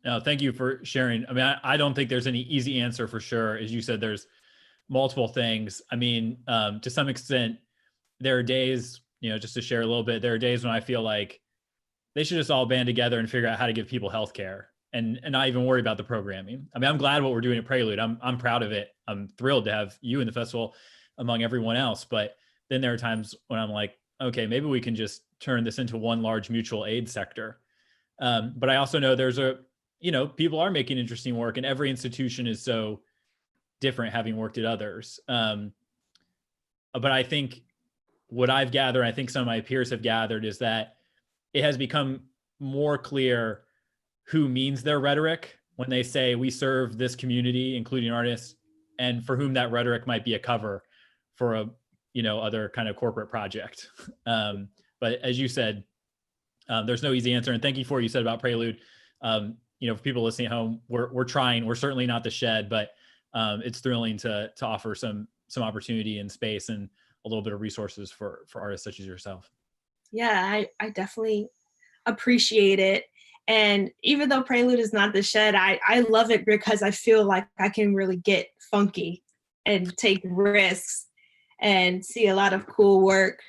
No, thank you for sharing. I mean, I don't think there's any easy answer for sure. As you said, there's multiple things. I mean, to some extent, there are days, just to share a little bit, there are days when I feel like they should just all band together and figure out how to give people healthcare and not even worry about the programming. I mean, I'm glad what we're doing at Prelude. I'm proud of it. I'm thrilled to have you in the festival among everyone else. But then there are times when I'm like, okay, maybe we can just turn this into one large mutual aid sector. But I also know there's people are making interesting work, and every institution is so different, having worked at others. But I think what I've gathered, I think some of my peers have gathered, is that it has become more clear who means their rhetoric when they say we serve this community, including artists, and for whom that rhetoric might be a cover for a other kind of corporate project. But as you said, there's no easy answer. And thank you for what you said about Prelude. For people listening at home, we're trying. We're certainly not the Shed, but it's thrilling to offer some opportunity and space and a little bit of resources for artists such as yourself. Yeah, I definitely appreciate it. And even though Prelude is not the Shed, I love it because I feel like I can really get funky and take risks and see a lot of cool work,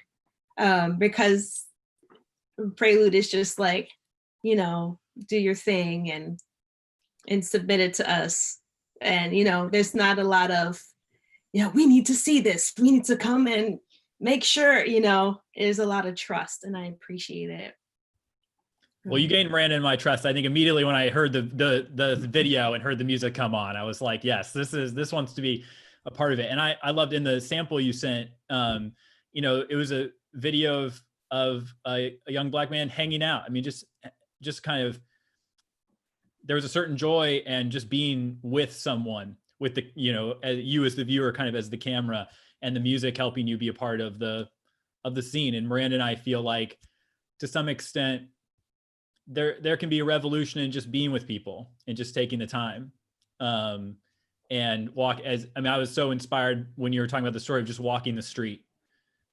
because Prelude is just like, do your thing and submit it to us. And, there's not a lot of, we need to see this. We need to come and make sure, there's a lot of trust, and I appreciate it. Well, you gained Brandon my trust. I think immediately when I heard the video and heard the music come on, I was like, yes, this wants to be a part of it. And I loved in the sample you sent, it was a video of a young Black man hanging out. I mean, just kind of, there was a certain joy and just being with someone, with the, as you as the viewer, kind of as the camera, and the music helping you be a part of the scene. And Miranda and I feel like, to some extent, there can be a revolution in just being with people and just taking the time, and walk. I was so inspired when you were talking about the story of just walking the street,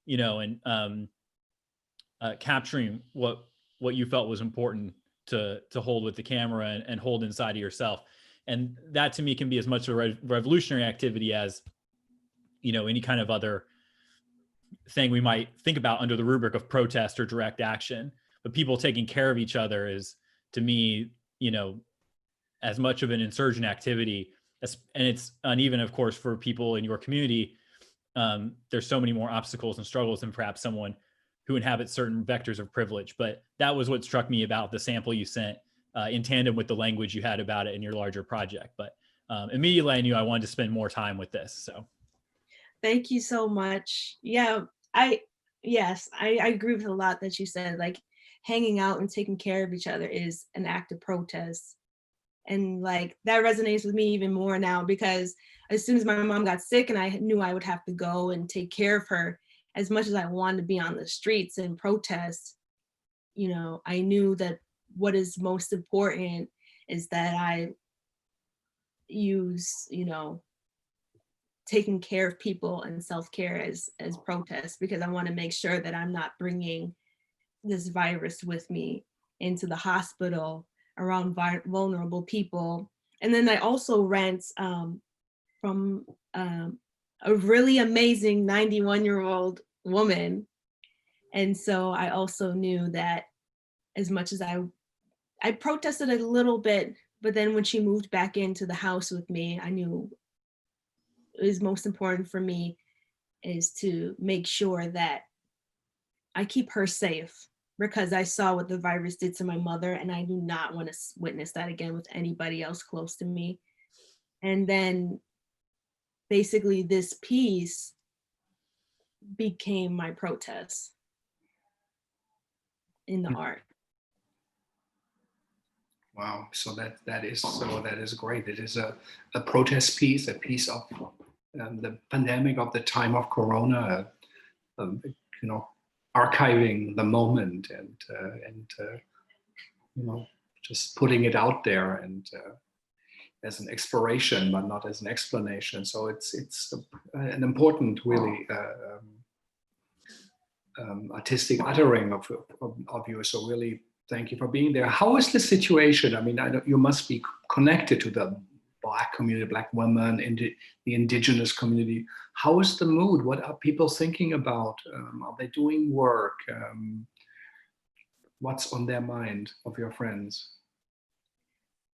and capturing what you felt was important to hold with the camera and hold inside of yourself. And that to me can be as much a revolutionary activity as, any kind of other thing we might think about under the rubric of protest or direct action. But people taking care of each other is, to me, as much of an insurgent activity. And it's uneven, of course, for people in your community. There's so many more obstacles and struggles than perhaps someone who inhabits certain vectors of privilege. But that was what struck me about the sample you sent, in tandem with the language you had about it in your larger project. But immediately I knew I wanted to spend more time with this. So thank you so much. Yeah, I agree with a lot that you said. Like, hanging out and taking care of each other is an act of protest. And like, that resonates with me even more now, because as soon as my mom got sick and I knew I would have to go and take care of her, as much as I wanted to be on the streets and protest, I knew that what is most important is that I use, taking care of people and self-care as protest, because I want to make sure that I'm not bringing this virus with me into the hospital around vulnerable people. And then I also rent from a really amazing 91-year-old woman. And so I also knew that as much as I protested a little bit, but then when she moved back into the house with me, I knew it was most important for me is to make sure that I keep her safe, because I saw what the virus did to my mother, and I do not want to witness that again with anybody else close to me. And then basically this piece became my protest in the art. Wow, so that is great. It is a protest piece, a piece of the pandemic of the time of Corona, you know, archiving the moment and you know, just putting it out there and as an exploration, but not as an explanation. So it's an important, really artistic uttering of you. So really, thank you for being there. How is the situation? I mean, I know you must be connected to the Black community, Black women, the indigenous community. How is the mood? What are people thinking about? Are they doing work? What's on their mind of your friends?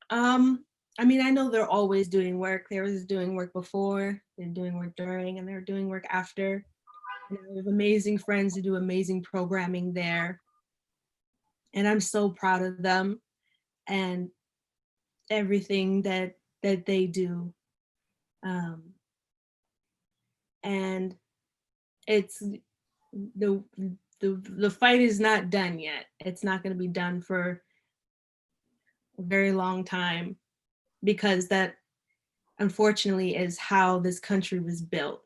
I mean, I know they're always doing work. They were doing work before, they're doing work during, and they're doing work after. And I have amazing friends who do amazing programming there. And I'm so proud of them and everything that they do. And it's the fight is not done yet. It's not going to be done for a very long time, because that unfortunately is how this country was built.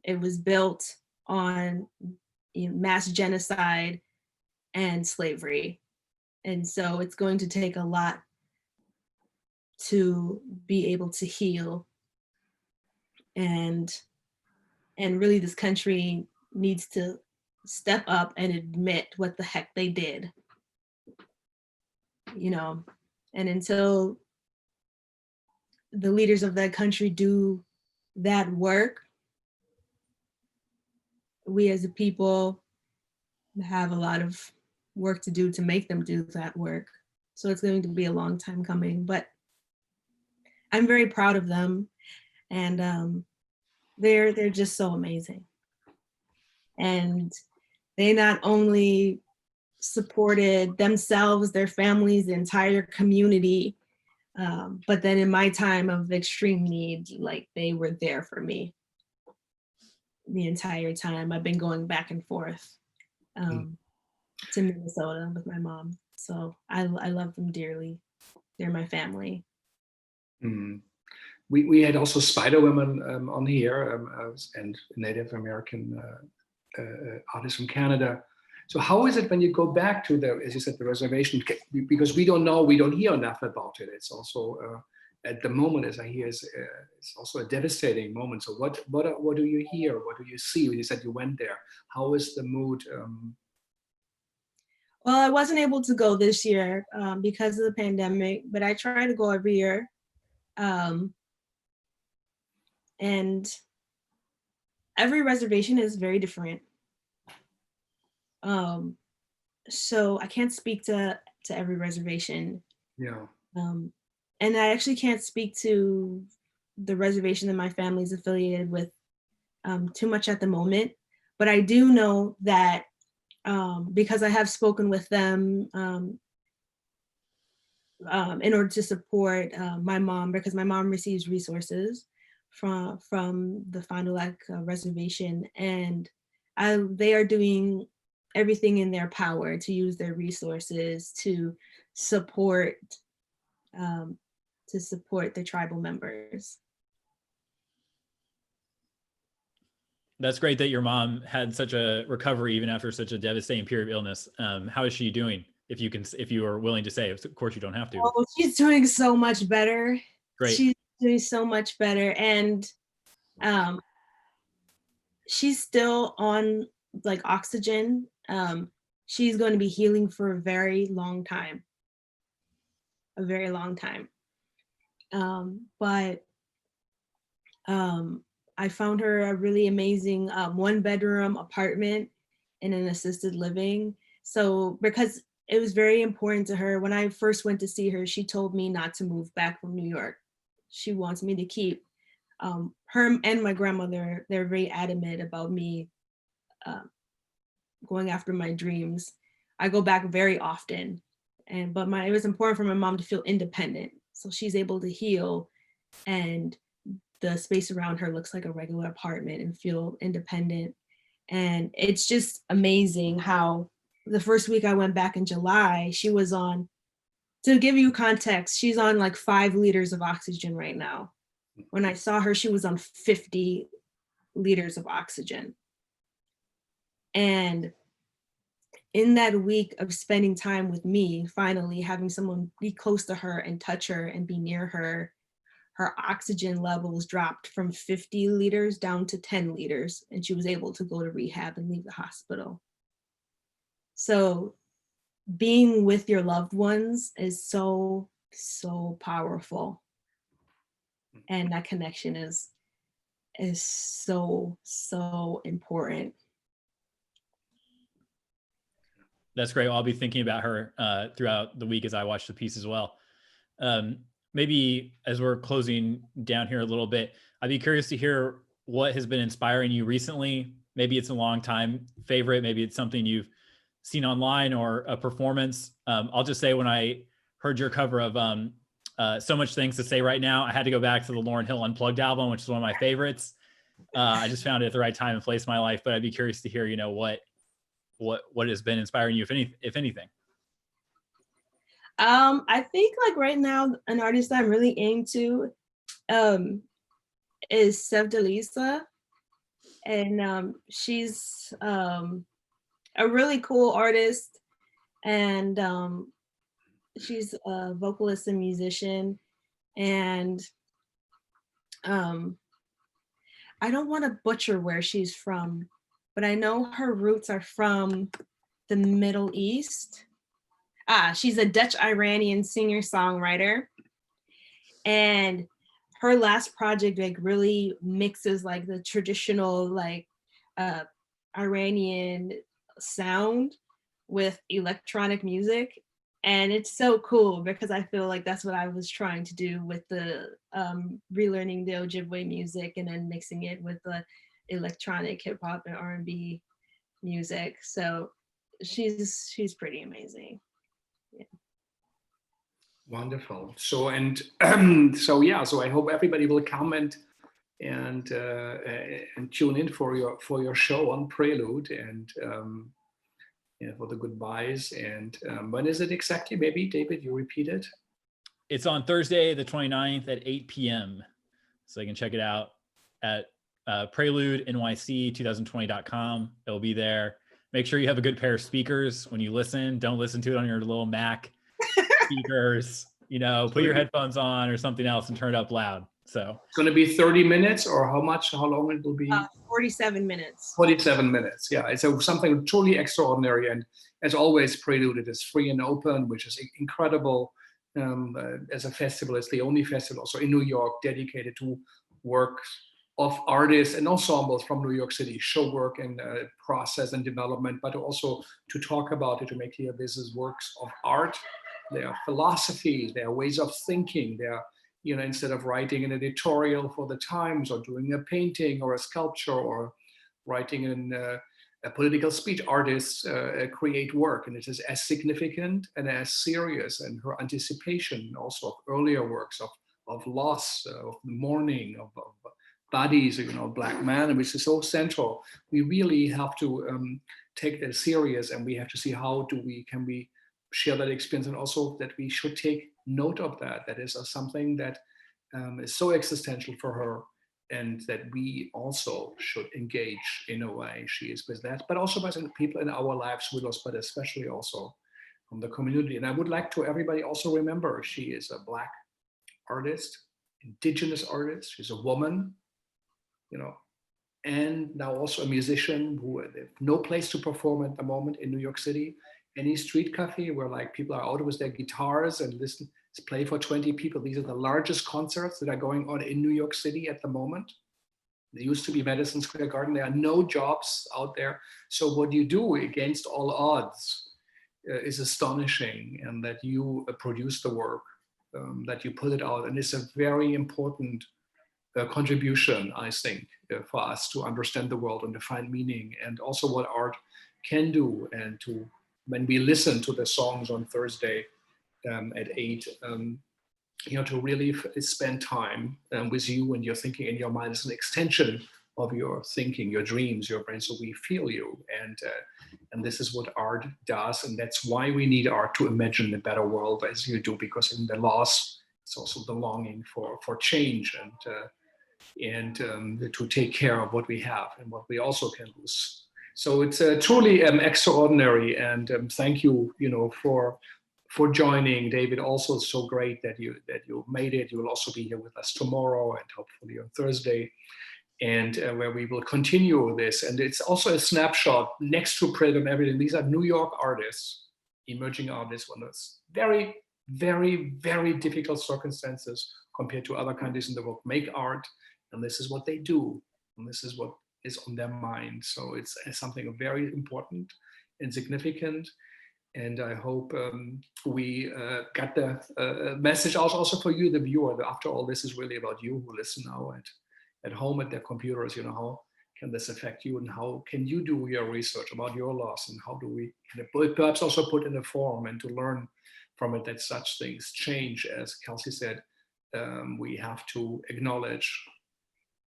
It was built on mass genocide and slavery. And so it's going to take a lot to be able to heal. And really this country needs to step up and admit what the heck they did. You know, and until the leaders of that country do that work, we as a people have a lot of work to do to make them do that work. So it's going to be a long time coming, but I'm very proud of them. And they're just so amazing. And they not only supported themselves, their families, the entire community, but then in my time of extreme need, like they were there for me the entire time. I've been going back and forth to Minnesota with my mom. So I love them dearly. They're my family. Mm. We had also Spider Women on here and Native American artists from Canada. So how is it when you go back to the, as you said, the reservation? Because we don't know, we don't hear enough about it. It's also at the moment, as I hear, it's also a devastating moment. So what do you hear? What do you see when you said you went there? How is the mood? Well, I wasn't able to go this year because of the pandemic, but I try to go every year. And every reservation is very different. So I can't speak to every reservation. Yeah. And I actually can't speak to the reservation that my family is affiliated with too much at the moment. But I do know that because I have spoken with them in order to support my mom, because my mom receives resources from the Fond du Lac reservation, and they are doing everything in their power to use their resources to support the tribal members. That's great that your mom had such a recovery even after such a devastating period of illness. How is she doing? If you are willing to say, of course you don't have to. Oh, she's doing so much better. Great. She's doing so much better, and she's still on like oxygen. She's going to be healing for a very long time. A very long time. But I found her a really amazing 1-bedroom apartment in an assisted living. So because it was very important to her, when I first went to see her, she told me not to move back from New York. She wants me to keep her and my grandmother. They're very adamant about me going after my dreams. I go back very often. But it was important for my mom to feel independent. So she's able to heal and the space around her looks like a regular apartment and feel independent. And it's just amazing how the first week I went back in July, she was on, to give you context, she's on like 5 liters of oxygen right now. When I saw her, she was on 50 liters of oxygen. And in that week of spending time with me, finally having someone be close to her and touch her and be near her, her oxygen levels dropped from 50 liters down to 10 liters, and she was able to go to rehab and leave the hospital. So being with your loved ones is so, so powerful. And that connection is so, so important. That's great. I'll be thinking about her throughout the week as I watch the piece as well. Maybe as we're closing down here a little bit, I'd be curious to hear what has been inspiring you recently. Maybe it's a long time favorite. Maybe it's something you've seen online or a performance. I'll just say when I heard your cover of So Much Things to Say Right Now, I had to go back to the Lauryn Hill Unplugged album, which is one of my favorites. I just found it at the right time and place in my life, but I'd be curious to hear, you know, what has been inspiring you, if anything. I think like right now, an artist that I'm really into is Sev Delisa. And she's a really cool artist. And she's a vocalist and musician. And I don't want to butcher where she's from, but I know her roots are from the Middle East. She's a Dutch-Iranian singer-songwriter. And her last project like really mixes like the traditional like Iranian sound with electronic music. And it's so cool because I feel like that's what I was trying to do with the relearning the Ojibwe music and then mixing it with the electronic hip hop and R&B music. So she's pretty amazing. Yeah. Wonderful. So so I hope everybody will come and tune in for your show on Prelude and for the goodbyes. And when is it exactly? Maybe David, you repeat it. It's on Thursday, the 29th at 8 p.m. So you can check it out at preludenyc2020.com. It'll be there. Make sure you have a good pair of speakers when you listen. Don't listen to it on your little Mac speakers. You know, put your headphones on or something else and turn it up loud. So it's going to be 30 minutes or how long it will be? 47 minutes. 47 minutes. Yeah, it's something truly extraordinary. And as always, Prelude, it is free and open, which is incredible. As a festival, it's the only festival also in New York dedicated to works of artists and ensembles from New York City, show work and process and development, but also to talk about it, to make clear this is works of art. They are philosophies, they are ways of thinking. They are, you know, instead of writing an editorial for the Times or doing a painting or a sculpture or writing a political speech, artists create work, and it is as significant and as serious. And her anticipation also of earlier works of loss, of mourning, of bodies, you know, Black man, which is so central. We really have to take that serious, and we have to see how can we share that experience, and also that we should take note of that. That is something that is so existential for her, and that we also should engage in a way. She is with that, but also by people in our lives with us, but especially also from the community. And I would like to everybody also remember she is a Black artist, indigenous artist. She's a woman, you know, and now also a musician who have no place to perform at the moment in New York City. Any street cafe where like people are out with their guitars and play for 20 people. These are the largest concerts that are going on in New York City at the moment. There used to be Madison Square Garden. There are no jobs out there. So what you do against all odds is astonishing, and that you produce the work, that you put it out. And it's a very important contribution, I think, for us to understand the world and to find meaning, and also what art can do, and to when we listen to the songs on Thursday at 8, to really spend time with you and your thinking in your mind as an extension of your thinking, your dreams, your brain. So we feel you, and this is what art does, and that's why we need art to imagine a better world as you do, because in the loss, it's also the longing for change and to take care of what we have and what we also can lose. So it's truly extraordinary, and thank you, for joining, David. Also, so great that you made it. You will also be here with us tomorrow and hopefully on Thursday, and where we will continue this. And it's also a snapshot next to Print and everything. These are New York artists, emerging artists, one of those very, very, very difficult circumstances compared to other countries in the world, make art, and this is what they do, and this is what is on their mind. So it's something very important and significant. And I hope we got the message out also for you, the viewer. After all, this is really about you who listen now at home at their computers. How can this affect you, and how can you do your research about your loss, and how do we perhaps also put in a form and to learn from it that such things change. As Kelsey said, we have to acknowledge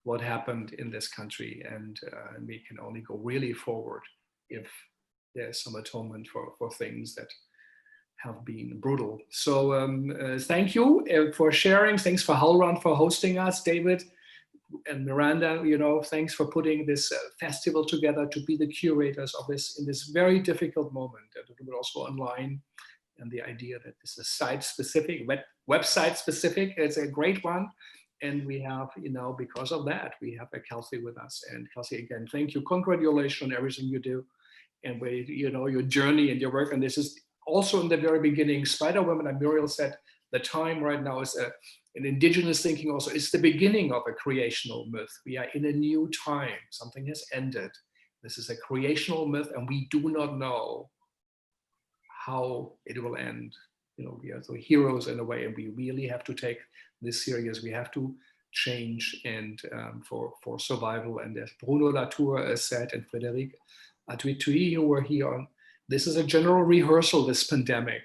what happened in this country, and we can only go really forward if there's some atonement for things that have been brutal. So thank you for sharing. Thanks for Howlrun for hosting us, David and Miranda. Thanks for putting this festival together to be the curators of this in this very difficult moment, but also online. And the idea that this is site-specific, website-specific, it's a great one. And we have, because of that, we have a Kelsey with us. And Kelsey, again, thank you. Congratulations on everything you do, and where, your journey and your work. And this is also in the very beginning. Spider-Woman, and Muriel said, the time right now is an indigenous thinking also. It's the beginning of a creational myth. We are in a new time. Something has ended. This is a creational myth, and we do not know how it will end. We are the heroes in a way, and we really have to take this serious. We have to change, and for survival. And as Bruno Latour said, and Frédéric Atuitui, who were here, this is a general rehearsal, this pandemic.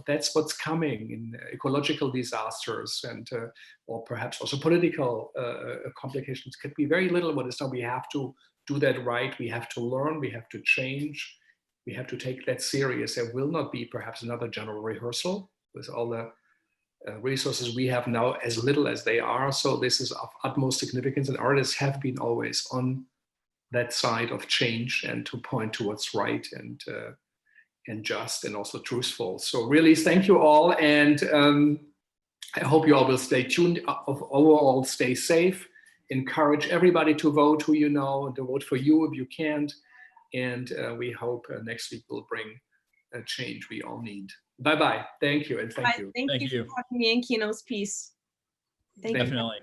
That's what's coming in ecological disasters, and or perhaps also political complications. Could be very little what is now. We have to do that right. We have to learn. We have to change. We have to take that serious. There will not be perhaps another general rehearsal with all the resources we have now, as little as they are. So this is of utmost significance, and artists have been always on that side of change and to point to what's right and just and also truthful. So really, thank you all, and I hope you all will stay tuned. Overall, stay safe. Encourage everybody to vote who you know, and to vote for you if you can't. And we hope next week will bring a change we all need. Bye-bye. Thank you, and thank you. Thank you for having me in Kino's piece. Thank you. Definitely.